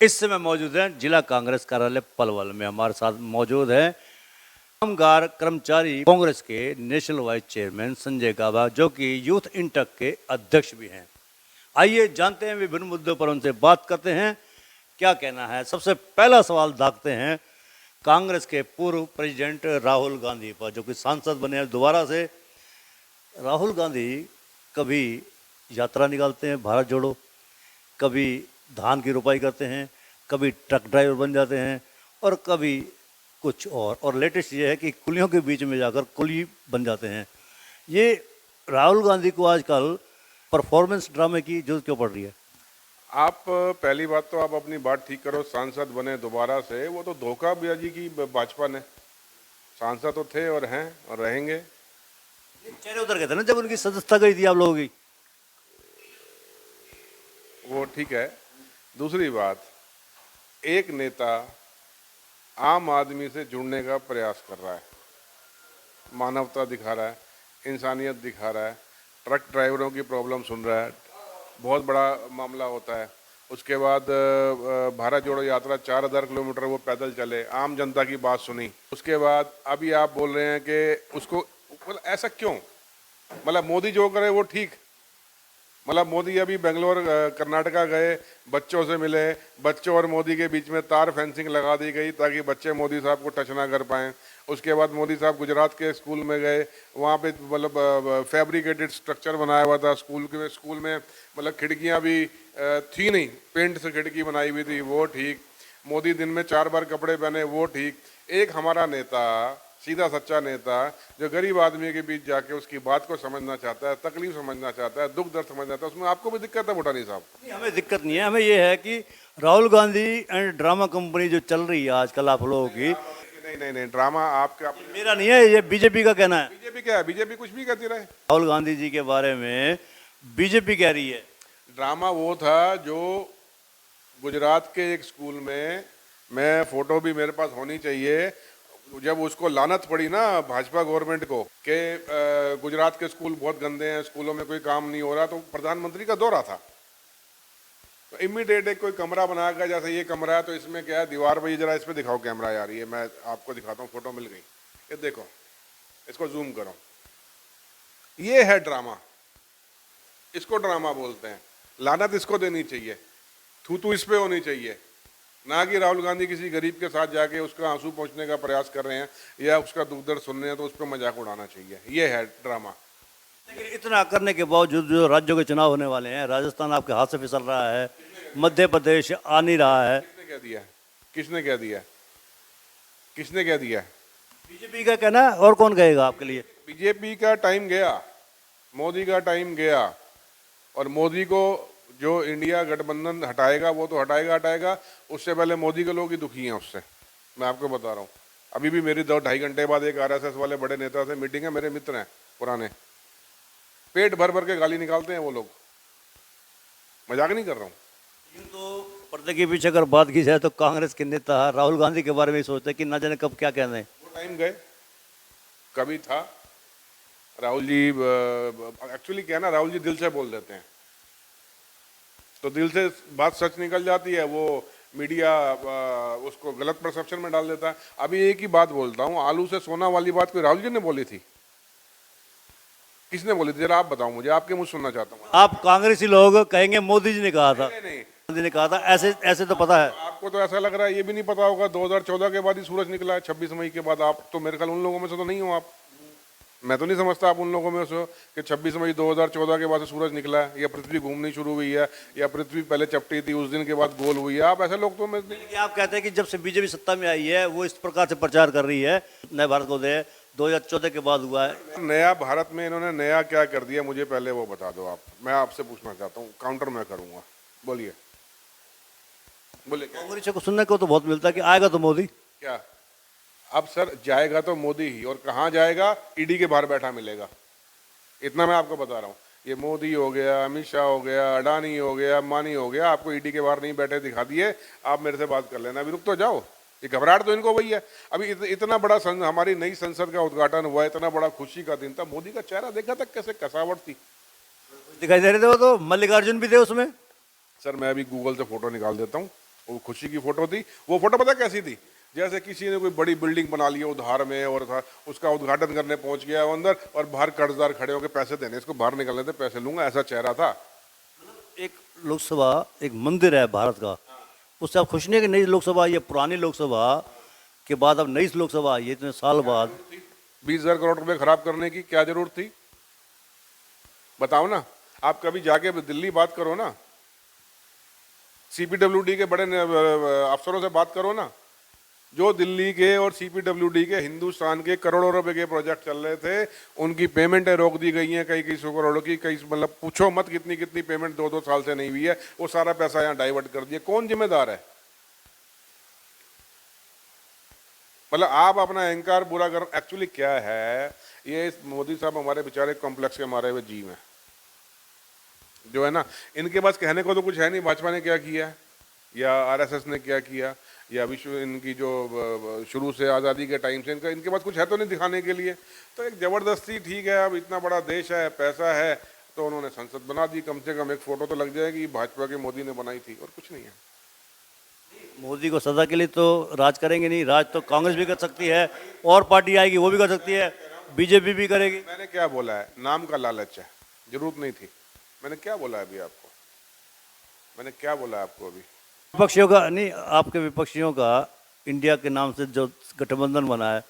इस समय मौजूद हैं जिला कांग्रेस कार्यालय पलवल में। हमारे साथ मौजूद हैं कामगार कर्मचारी कांग्रेस के नेशनल वाइस चेयरमैन संजय गाबा, जो कि यूथ इंटक के अध्यक्ष भी हैं। आइए जानते हैं, विभिन्न मुद्दों पर उनसे बात करते हैं, क्या कहना है। सबसे पहला सवाल दागते हैं कांग्रेस के पूर्व प्रेसिडेंट राहुल गांधी पर, जो कि सांसद बने हैं दोबारा से। राहुल गांधी कभी यात्रा निकालते हैं भारत जोड़ो, कभी धान की रोपाई करते हैं, कभी ट्रक ड्राइवर बन जाते हैं और कभी कुछ और लेटेस्ट ये है कि कुलियों के बीच में जाकर कुली बन जाते हैं। ये राहुल गांधी को आजकल परफॉर्मेंस ड्रामे की जरूरत क्यों पड़ रही है? आप पहली बात तो आप अपनी बात ठीक करो। सांसद बने दोबारा से, वो तो धोखाबाजी की भाजपा ने। सांसद तो थे और हैं और रहेंगे। चेहरे उतर गए थे ना जब उनकी सदस्यता गई थी आप लोगों की। वो ठीक है। दूसरी बात, एक नेता आम आदमी से जुड़ने का प्रयास कर रहा है, मानवता दिखा रहा है, इंसानियत दिखा रहा है, ट्रक ड्राइवरों की प्रॉब्लम सुन रहा है, बहुत बड़ा मामला होता है। उसके बाद भारत जोड़ो यात्रा 4000 किलोमीटर वो पैदल चले, आम जनता की बात सुनी। उसके बाद अभी आप बोल रहे हैं कि उसको, मतलब ऐसा क्यों? मतलब मोदी जो करे वो ठीक। मतलब मोदी अभी बेंगलोर कर्नाटका गए, बच्चों से मिले, बच्चों और मोदी के बीच में तार फेंसिंग लगा दी गई ताकि बच्चे मोदी साहब को टच ना कर पाएँ। उसके बाद मोदी साहब गुजरात के स्कूल में गए, वहाँ पे मतलब फैब्रिकेटेड स्ट्रक्चर बनाया हुआ था स्कूल में मतलब खिड़कियाँ भी थी नहीं, पेंट से खिड़की बनाई हुई थी, वो ठीक। मोदी दिन में 4 बार कपड़े पहने, वो ठीक। एक हमारा नेता, सीधा सच्चा नेता, जो गरीब आदमी के बीच जाके उसकी बात को समझना चाहता है, तकलीफ समझना चाहता है, दुख दर्द समझना चाहता है, उसमें आपको भी दिक्कत है भूटानी साहब? नहीं, हमें दिक्कत नहीं है। हमें ये है कि Rahul Gandhi and drama company जो चल रही है आजकल आप लोगों की। नहीं नहीं नहीं, ड्रामा आपका मेरा नहीं है, ये बीजेपी का कहना है। बीजेपी क्या है? बीजेपी कुछ भी कहती रहे। राहुल गांधी जी के बारे में बीजेपी कह रही है ड्रामा वो था जो गुजरात के एक स्कूल में, मैं फोटो भी मेरे पास होनी चाहिए, जब उसको लानत पड़ी ना भाजपा गवर्नमेंट को कि गुजरात के स्कूल बहुत गंदे हैं, स्कूलों में कोई काम नहीं हो रहा, तो प्रधानमंत्री का दौरा था, तो इमीडिएट एक कोई कमरा बनाया गया, जैसे ये कमरा है तो इसमें क्या है, दीवार पर, जरा इस पे दिखाओ कैमरा यार, ये मैं आपको दिखाता हूँ, फोटो मिल गई, ये देखो, इसको जूम करो, ये है ड्रामा, इसको ड्रामा बोलते हैं। लानत इसको देनी चाहिए, थू इस पे होनी चाहिए, ना कि राहुल गांधी किसी गरीब के साथ जाके उसका आंसू पहुंचने का प्रयास कर रहे हैं या उसका दुख दर्द सुन रहे हैं तो उस पर मजाक उड़ाना चाहिए। ये है ड्रामा। लेकिन इतना करने के बावजूद जो राज्यों के चुनाव होने वाले हैं, राजस्थान आपके हाथ से फिसल रहा है, मध्य प्रदेश आ नहीं रहा है। किसने कह दिया? किसने कह दिया? किसने कह दिया? बीजेपी का कहना है, और कौन कहेगा आपके लिए? बीजेपी का टाइम गया, मोदी का टाइम गया, और मोदी को जो इंडिया गठबंधन हटाएगा वो तो हटाएगा। उससे पहले मोदी के लोग ही दुखी हैं उससे, मैं आपको बता रहा हूँ। अभी भी मेरी 2-2.5 घंटे बाद एक आरएसएस वाले बड़े नेता से मीटिंग है, मेरे मित्र हैं पुराने, पेट भर भर के गाली निकालते हैं वो लोग, मजाक नहीं कर रहा हूँ। यूँ तो पर्दे के पीछे अगर बात की जाए तो कांग्रेस के नेता राहुल गांधी के बारे में सोचते हैं कि ना जाने कब क्या कहना है। वो टाइम गए, कभी था। राहुल जी एक्चुअली क्या ना, राहुल जी दिल से बोल देते हैं, तो दिल से बात सच निकल जाती है, वो मीडिया उसको गलत परसेप्शन में डाल देता है। अभी एक ही बात बोलता हूँ, आलू से सोना वाली बात कोई राहुल जी ने बोली थी? किसने बोली थी? जरा आप बताओ मुझे, आपके मुझ सुनना चाहता हूँ। आप कांग्रेसी लोग कहेंगे मोदी जी ने कहा था। नहीं, गांधी ने कहा था, ऐसे ऐसे तो पता है आपको तो ऐसा लग रहा है, ये भी नहीं पता होगा 2014 के बाद ही सूरज निकला है, 26 मई के बाद। आप तो मेरे ख्याल उन लोगों में से तो नहीं हो आप, मैं तो नहीं समझता आप उन लोगों में से हो कि 26 मई 2014 के बाद से सूरज निकला है, या पृथ्वी घूमनी शुरू हुई है, या पृथ्वी पहले चपटी थी उस दिन के बाद गोल हुई है। आप ऐसे लोग तो मैं नहीं। आप कहते हैं कि जब से बीजेपी सत्ता में आई है वो इस प्रकार से प्रचार कर रही है, नए भारत को दे 2014 के बाद हुआ है। नया भारत में इन्होंने नया क्या कर दिया, मुझे पहले वो बता दो आप। मैं आपसे पूछना चाहता हूँ, काउंटर मैं करूँगा, बोलिए बोलिए। कांग्रेस को सुनने को तो बहुत मिलता है कि आएगा तो मोदी। क्या? अब सर जाएगा तो मोदी ही, और कहाँ जाएगा? ईडी के बाहर बैठा मिलेगा, इतना मैं आपको बता रहा हूँ। ये मोदी हो गया, अमित शाह हो गया, अडानी हो गया, अंबानी हो गया, आपको ईडी के बाहर नहीं बैठे दिखा दिए, आप मेरे से बात कर लेना। अभी रुक तो जाओ, ये घबराहट तो इनको वही है। अभी इतना बड़ा हमारी नई संसद का उद्घाटन हुआ, इतना बड़ा खुशी का दिन था, मोदी का चेहरा देखा था कैसे कसावट थी, दिखाई दे रहे थे वो तो, मल्लिकार्जुन भी थे उसमें। सर मैं अभी गूगल से फोटो निकाल देता हूँ, वो खुशी की फोटो थी। वो फोटो पता कैसी थी, जैसे किसी ने कोई बड़ी बिल्डिंग बना ली है उधार में और उसका उद्घाटन करने पहुंच गया वो अंदर और बाहर कर्जदार खड़े होकर पैसे देने, इसको बाहर निकलने थे पैसे लूंगा, ऐसा चेहरा था। एक लोकसभा एक मंदिर है भारत का, उससे आप खुश नहीं है कि नई लोकसभा, ये पुरानी लोकसभा के बाद अब नई लोकसभा आई है इतने साल बाद। 20,000 करोड़ रुपए खराब करने की क्या जरूरत थी, बताओ ना। आप कभी जाके दिल्ली बात करो ना, सीपीडब्ल्यूडी के बड़े अफसरों से बात करो ना, जो दिल्ली के और सीपीडब्ल्यूडी के हिंदुस्तान के करोड़ों रुपए के प्रोजेक्ट चल रहे थे, उनकी पेमेंटें रोक दी गई हैं, कई सौ करोड़ों की, कई मतलब पूछो मत कितनी कितनी पेमेंट 2-2 साल से नहीं हुई है। वो सारा पैसा यहाँ डाइवर्ट कर दिया, कौन जिम्मेदार है? मतलब आप अपना अहंकार बुरा कर, एक्चुअली क्या है, ये मोदी साहब हमारे बेचारे कॉम्प्लेक्स के मारे हुए जीव हैं जो है ना। इनके पास कहने को तो कुछ है नहीं, भाजपा ने क्या किया या आरएसएस ने क्या किया या विश्व इनकी जो शुरू से आज़ादी के टाइम से इनके पास कुछ है तो नहीं दिखाने के लिए। तो एक ज़बरदस्ती, ठीक है अब इतना बड़ा देश है, पैसा है, तो उन्होंने संसद बना दी, कम से कम एक फ़ोटो तो लग जाएगी भाजपा के मोदी ने बनाई थी, और कुछ नहीं है। मोदी को सजा के लिए तो राज करेंगे नहीं, राज तो कांग्रेस भी कर सकती है और पार्टी आएगी वो भी कर सकती है, बीजेपी भी करेगी। मैंने क्या बोला है, नाम का लालच है, जरूरत नहीं थी। मैंने क्या बोला है अभी आपको, मैंने क्या बोला है आपको अभी? विपक्षियों का नहीं, आपके विपक्षियों का इंडिया के नाम से जो गठबंधन बना है,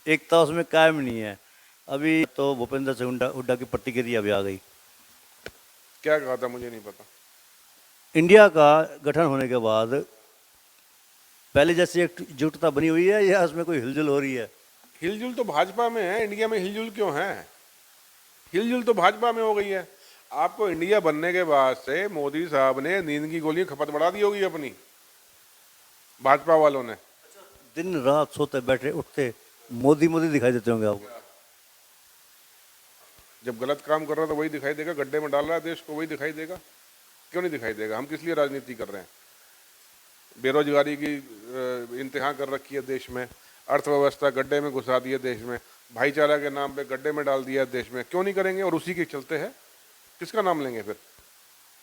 एकता उसमें कायम नहीं है। अभी तो भूपेंद्र सिंह हुड्डा की प्रतिक्रिया भी आ गई। क्या कहा था मुझे नहीं पता। इंडिया का गठन होने के बाद पहले जैसी एकजुटता बनी हुई है या उसमें कोई हिलजुल हो रही है? हिलजुल तो भाजपा में है, इंडिया में हिलजुल क्यों है? हिलजुल तो भाजपा में हो गई है। आपको इंडिया बनने के बाद से मोदी साहब ने नींद की गोली खपत बढ़ा दी होगी अपनी, भाजपा वालों ने। दिन रात सोते बैठे उठते मोदी मोदी दिखाई देते होंगे आपको। जब गलत काम कर रहा था वही दिखाई देगा, गड्ढे में डाल रहा है देश को वही दिखाई देगा, क्यों नहीं दिखाई देगा? हम किस लिए राजनीति कर रहे हैं? बेरोजगारी की इंतहा कर रखी है देश में, अर्थव्यवस्था गड्ढे में घुसा दी है देश में, भाईचारा के नाम पे गड्ढे में डाल दिया है देश में, क्यों नहीं करेंगे? और उसी के चलते है, किसका नाम लेंगे फिर?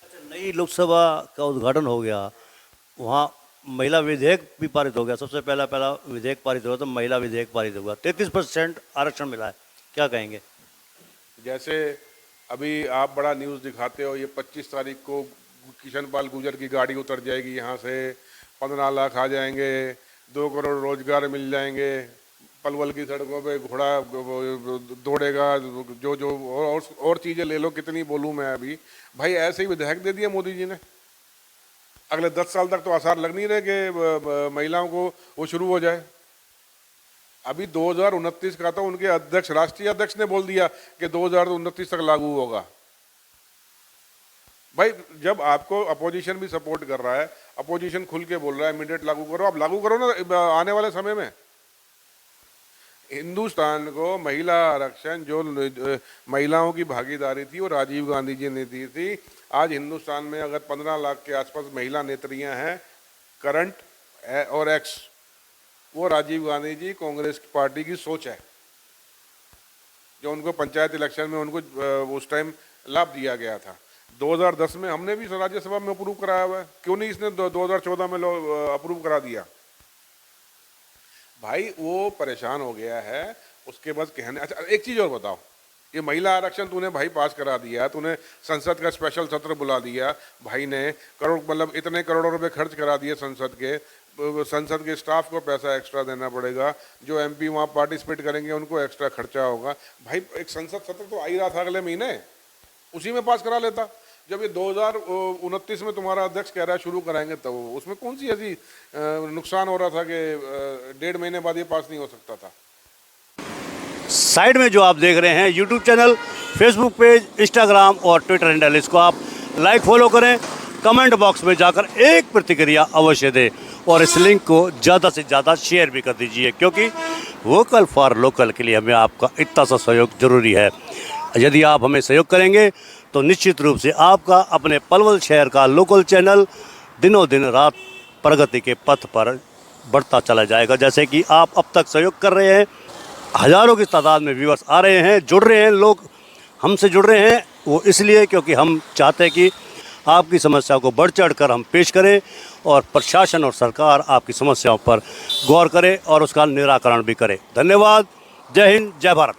अच्छा, नई लोकसभा का उद्घाटन हो गया, वहाँ महिला विधेयक भी पारित हो गया, सबसे पहला विधेयक पारित हुआ तो महिला विधेयक पारित हुआ, 33% आरक्षण मिला है, क्या कहेंगे? जैसे अभी आप बड़ा न्यूज़ दिखाते हो, ये 25 तारीख को किशन पाल गुर्जर की गाड़ी उतर जाएगी यहाँ से, 15 लाख आ जाएंगे, 2 करोड़ रोजगार मिल जाएंगे, पलवल की सड़कों पे घोड़ा दौड़ेगा, जो जो और चीज़ें ले लो, कितनी बोलूँ मैं अभी। भाई ऐसे ही विधेयक दे दिया मोदी जी ने, अगले 10 साल तक तो आसार लग नहीं रहे कि महिलाओं को वो शुरू हो जाए। अभी 2029 का तो उनके अध्यक्ष, राष्ट्रीय अध्यक्ष ने बोल दिया कि 2029 तक लागू होगा। भाई जब आपको अपोजिशन भी सपोर्ट कर रहा है, अपोजिशन खुल के बोल रहा है इमीडिएट लागू करो, आप लागू करो ना आने वाले समय में। हिंदुस्तान को महिला आरक्षण, जो महिलाओं की भागीदारी थी वो राजीव गांधी जी ने दी थी। आज हिंदुस्तान में अगर 15 लाख के आसपास महिला नेत्रियां हैं करंट और एक्स, वो राजीव गांधी जी कांग्रेस की पार्टी की सोच है, जो उनको पंचायत इलेक्शन में उनको उस टाइम लाभ दिया गया था। 2010 में हमने भी राज्यसभा में अप्रूव कराया हुआ है, क्यों नहीं इसने 2014 में अप्रूव करा दिया? भाई वो परेशान हो गया है, उसके बाद कहने। अच्छा एक चीज़ और बताओ, ये महिला आरक्षण तूने भाई पास करा दिया, तूने संसद का स्पेशल सत्र बुला दिया भाई ने, करोड़ मतलब इतने करोड़ों रुपए खर्च करा दिए संसद के स्टाफ को पैसा एक्स्ट्रा देना पड़ेगा, जो एमपी वहाँ पार्टिसिपेट करेंगे उनको एक्स्ट्रा खर्चा होगा। भाई एक संसद सत्र तो आ ही रहा था अगले महीने, उसी में पास करा लेता। जब ये 2029 में तुम्हारा अध्यक्ष कह रहा है शुरू कराएंगे, तो उसमें कौन सी ऐसी नुकसान हो रहा था कि 1.5 महीने बाद ये पास नहीं हो सकता था? साइड में जो आप देख रहे हैं YouTube channel, Facebook page, Instagram और ट्विटर हैंडल, इसको आप लाइक फॉलो करें, कमेंट बॉक्स में जाकर एक प्रतिक्रिया अवश्य दें और इस लिंक को ज़्यादा से ज़्यादा शेयर भी कर दीजिए, क्योंकि वोकल फॉर लोकल के लिए हमें आपका इतना सा सहयोग जरूरी है। यदि आप हमें सहयोग करेंगे तो निश्चित रूप से आपका अपने पलवल शहर का लोकल चैनल दिनों दिन रात प्रगति के पथ पर बढ़ता चला जाएगा। जैसे कि आप अब तक सहयोग कर रहे हैं, हज़ारों की तादाद में व्यूअर्स आ रहे हैं, जुड़ रहे हैं, लोग हमसे जुड़ रहे हैं, वो इसलिए क्योंकि हम चाहते हैं कि आपकी समस्या को बढ़ चढ़ कर हम पेश करें और प्रशासन और सरकार आपकी समस्याओं पर गौर करे और उसका निराकरण भी करे। धन्यवाद। जय हिंद, जय भारत।